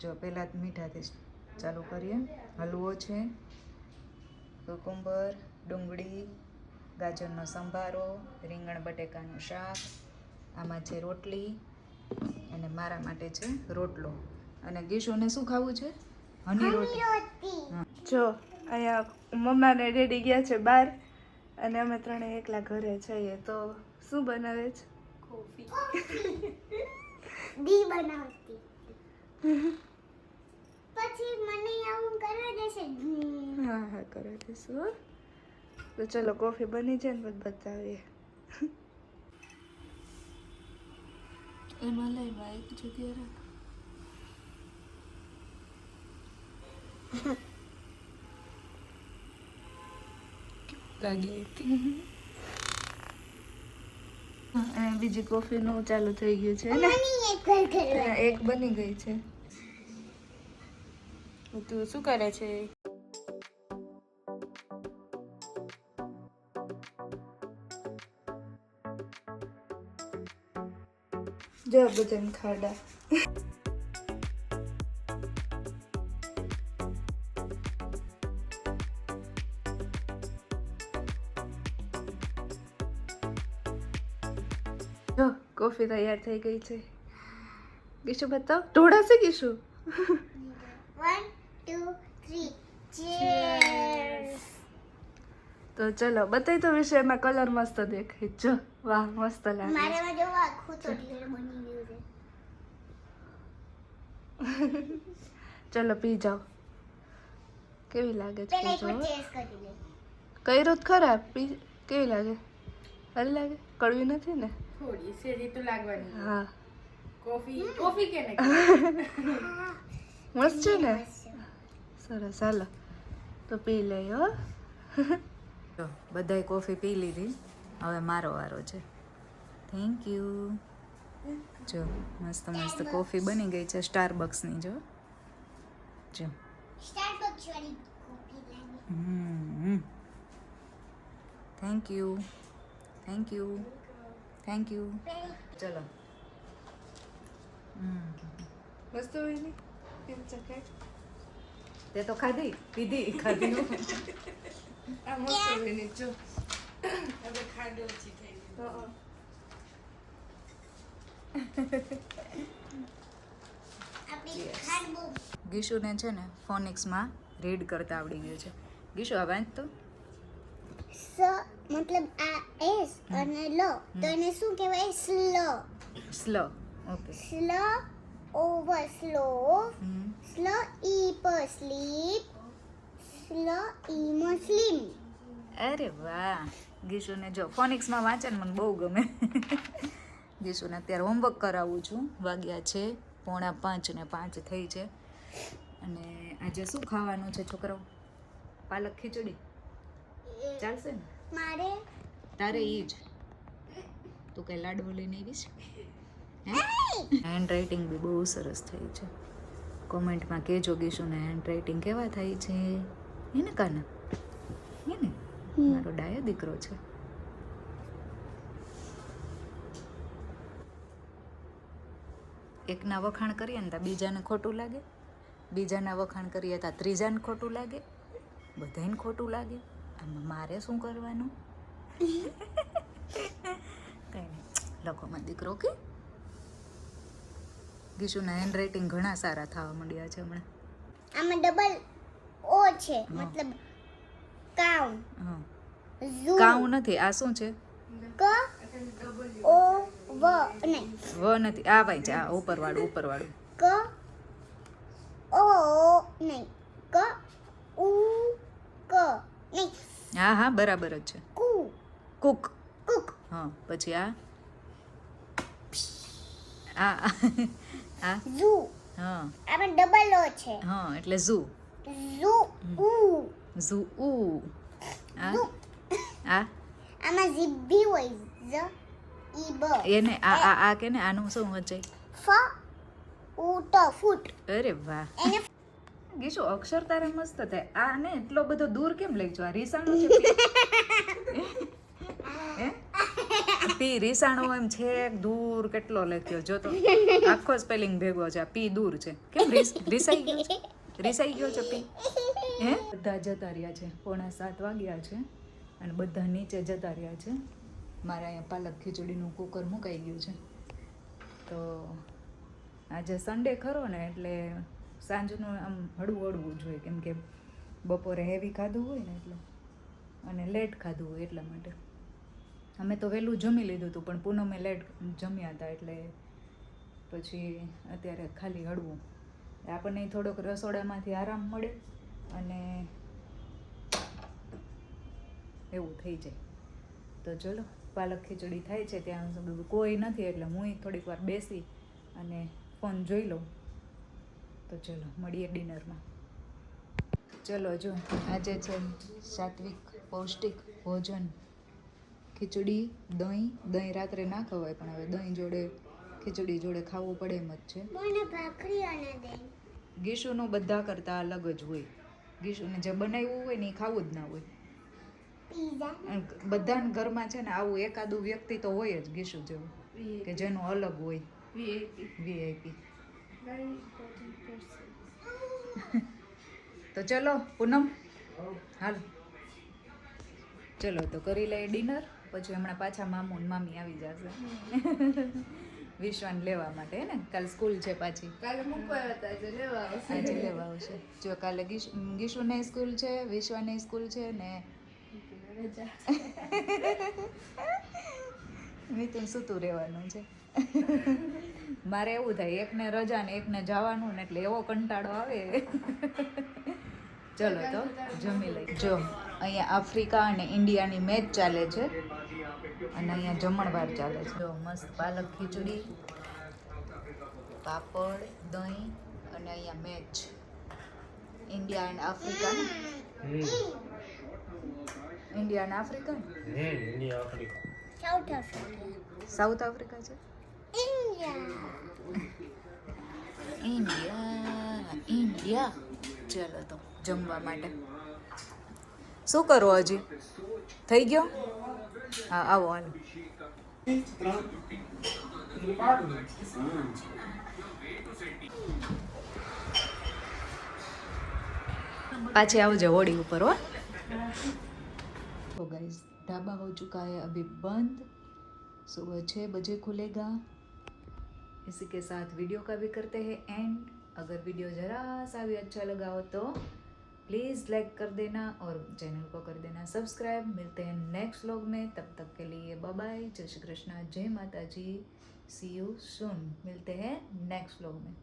જો પહેલાં મીઠાથી ચાલુ કરીએ. હલવો છે, કુકુંબર, ડુંગળી, ગાજરનો સંભારો, રીંગણ બટેકાનું શાક, આમાં છે રોટલી અને મારા માટે છે રોટલો. અને ગીશુને શું ખાવું છે? હની રોટી. હા. જો અહીંયા મમ્મા ને ડેડી ગયા છે બહાર અને અમે ત્રણે એકલા ઘરે છીએ. તો શું બનાવે છે? દી બનાવતી પછી મને આવું કરવા દેશે. હા હા કરે દઈશું હો. તો ચલો કોફી બની જાય ને પછી બતાવીએ. એમાં લઈ એક જગ્યાએ રાખ. લાગી હતી. બીજી કોફીનું ચાલુ થઈ ગયું છે ને? મમ્મી એક ઘર કરવા. એક બની ગઈ છે. તું શું કરે છે? જો બધાને ખાડા. જો કોફી તૈયાર થઈ ગઈ છે. ગીશું બતાવ. ઢોળાશે ગીશું. 1 2 3 ચીયર્સ. તો ચલો બતાવી તો વિશે એમાં કલર મસ્ત દેખાય. જો વાહ મસ્ત લાગે. મારામાં જો આખું તો ઢેર બની ગયું છે. ચલો પી જાઓ. કેવી લાગે છે? પહેલા એક જો વાર ટેસ્ટ કરી લે. કર્યું જ ખરાબ. પી કેવી લાગે? સારી લાગે? કડવી નથી ને? થોડી સેજી તો લાગવાની. હા કોફી કેને મસ્ત છે ને? સરસ હાલો તો પી લઈ હો. જો બધાય કોફી પી લીધી. હવે મારો વારો છે. Thank you. જો મસ્ત મસ્ત કોફી બની ગઈ છે સ્ટારબક્સની. જો સ્ટારબક્સ વાળી કોફી લાગી. Thank you. Thank you. Thank you. ચલો. મસ્ત હોય ને? કેમ ચખાય? તે તો ખાધી પીધી ખાધી. આ મસ્ત હોય ને જો. હવે ખાંડ ઓછી થઈ ગઈ. હા. આપણી ખાંડ બહુ. ગીશુને છે ને ફોનિક્સમાં રીડ કરતા આવડી ગયું છે. ગીશુ આ વાંચ તો. સ મતલબ આ એસ અને લો તો એને શું કહેવાય? Slow. Slow. Okay. Slow over slow. Slow ઈ પર સ્લીપ. સ્લો ઈ માં સ્લીમ. અરે વાહ. ગીશુને જો ફોનિક્સમાં વાંચે ને મને બહુ ગમે. ગીશુને અત્યારે હોમવર્ક કરાવું છું. વાગ્યા છે 4:45 ને 5 થઈ છે. અને આજે શું ખાવાનું છે છોકરાઓ? પાલક ખીચડી ચાલશે ને? મારે તારે એ જ. તું કઈ લાડવો લઈને આવીશ? હેન્ડ રાઇટિંગ બી બહુ સરસ થઈ છે. કોમેન્ટમાં કહેજો ગીશુને હેન્ડ રાઇટિંગ કેવા થાય છે. એને કાના એને મારો ડાયો દીકરો છે. એકના વખાણ કરીએ ને તો બીજાને ખોટું લાગે. બીજાના વખાણ કરીએ તો ત્રીજાને ખોટું લાગે. બધાને ખોટું લાગે. આમાં મારે શું કરવાનું? કંઈ નહીં. લખોમાં દીકરો કે ગીશુના હેન્ડ રાઇટિંગ ઘણા સારા થવા માંડ્યા છે હમણાં. આમાં ડબલ ઓ છે મતલબ કાઉ. હા ઝૂ. કાઉ નથી. આ શું છે? ક ઓ વ નહીં. વ નથી. આ ભાઈ છે આ ઉપરવાળું ઉપરવાળું. ક ઓ નહીં. ક ઉ ક નહીં. હા હા બરાબર જ છે. કુ કુક. કુક. હા પછી આ આ આ ઝૂ. હા આમાં ડબલ ઓ છે. હા એટલે ઝૂ. ઝૂ ઉ. ઝૂ ઉ. આ ઝૂ. આ આમાં જીભ બી હોય. ઝ ઈ બ. એને આ આ આ કે ને આનું શું વચ્ચે? ફ ઉ ટ ફૂટ. અરે વાહ. એને ગીશુ અક્ષર તારે મસ્ત થાય. આ ને એટલો બધો દૂર કેમ લઈ જો? આ રીસાણું છે હે? પી રીસાણો એમ છેક દૂર કેટલો લખ્યો જો તો આખો સ્પેલિંગ ભેગો છે આ પી દૂર છે કેમ રીસાઈ ગયો છે રીસાઈ ગયો છે પી હે બધા જતા રહ્યા છે 6:45 વાગ્યા છે અને બધા નીચે જતા રહ્યા છે મારે અહીંયા પાલક ખીચડીનું કુકર મુકાઈ ગયું છે તો આજે સન્ડે ખરો ને એટલે સાંજનું આમ હળવું હળવું જોઈએ કેમ કે બપોરે હેવી ખાધું હોય ને એટલે અને લેટ ખાધું હોય એટલા માટે અમે તો વહેલું જમી લીધું હતું પણ પૂનમે લેટ જમ્યા હતા એટલે પછી અત્યારે ખાલી હળવું આપણને થોડોક રસોડામાંથી આરામ મળે અને એવું થઈ જાય તો ચલો પાલક ખીચડી થાય છે ત્યાં સુધી કોઈ નથી એટલે હું થોડીક વાર બેસી અને ફોન જોઈ લઉં તો ચલો મળીએ ડિનરમાં ચલો જો આજે છે સાત્વિક પૌષ્ટિક ભોજન ખીચડી દહીં રાત્રે ના ખવાય પણ હવે દહીં જોડે ખીચડી જોડે ખાવું પડે એમ જ છે મને ભાખરી અને દહીં ગીશુનું બધા કરતાં અલગ જ હોય ગીશુને જે બનાવ્યું હોય ને એ ખાવું જ ના હોય પીઝા અને બધાના ઘરમાં છે ને આવું એકાદું વ્યક્તિ તો હોય જ ગીશુ જેવું કે જેનું અલગ હોય વીઆઈપી તો ચલો પૂનમ હાલ ચલો તો કરી લઈએ ડિનર પછી હમણાં પાછા મામુ ને મામી આવી જશે વિશ્વાન લેવા માટે ને કાલ સ્કૂલ છે પાછી કાલે મૂકવા હતા આજે લેવા આવશે આજે લેવા આવશે જો કાલે ગીશુને સ્કૂલ છે વિશ્વાને સ્કૂલ છે ને રજા મિથુન સૂતું રહેવાનું છે મારે એવું થાય એકને રજા ને એકને જવાનું ને એટલે એવો કંટાળો આવે ચલો તો જમી લઈ જો અહીંયા આફ્રિકા અને ઇન્ડિયાની મેચ ચાલે છે અને અહીંયા જમણવાર ચાલે છે જો મસ્ત પાલક ખીચડી પાપડ દહીં અને અહીંયા મેચ ઇન્ડિયા એન્ડ આફ્રિકા ને India and Africa south Africa south Africa છે ઇન્ડિયા ઇન્ડિયા ઇન્ડિયા ચલો તો જમવા માટે શું કરો હજી થઈ ગયો હા આવો હાલો पाछे आवजे होड़ी ऊपर हो तो गाइस ढाबा हो चुका है अभी बंद सुबह 6 बजे खुलेगा इसी के साथ वीडियो का भी करते हैं एंड अगर वीडियो जरा सा भी अच्छा लगा हो तो प्लीज़ लाइक कर देना और चैनल को कर देना सब्सक्राइब मिलते हैं नेक्स्ट व्लॉग में तब तक के लिए बाय बाय जय श्री कृष्णा जय माता जी सी यू सून मिलते हैं नेक्स्ट व्लॉग में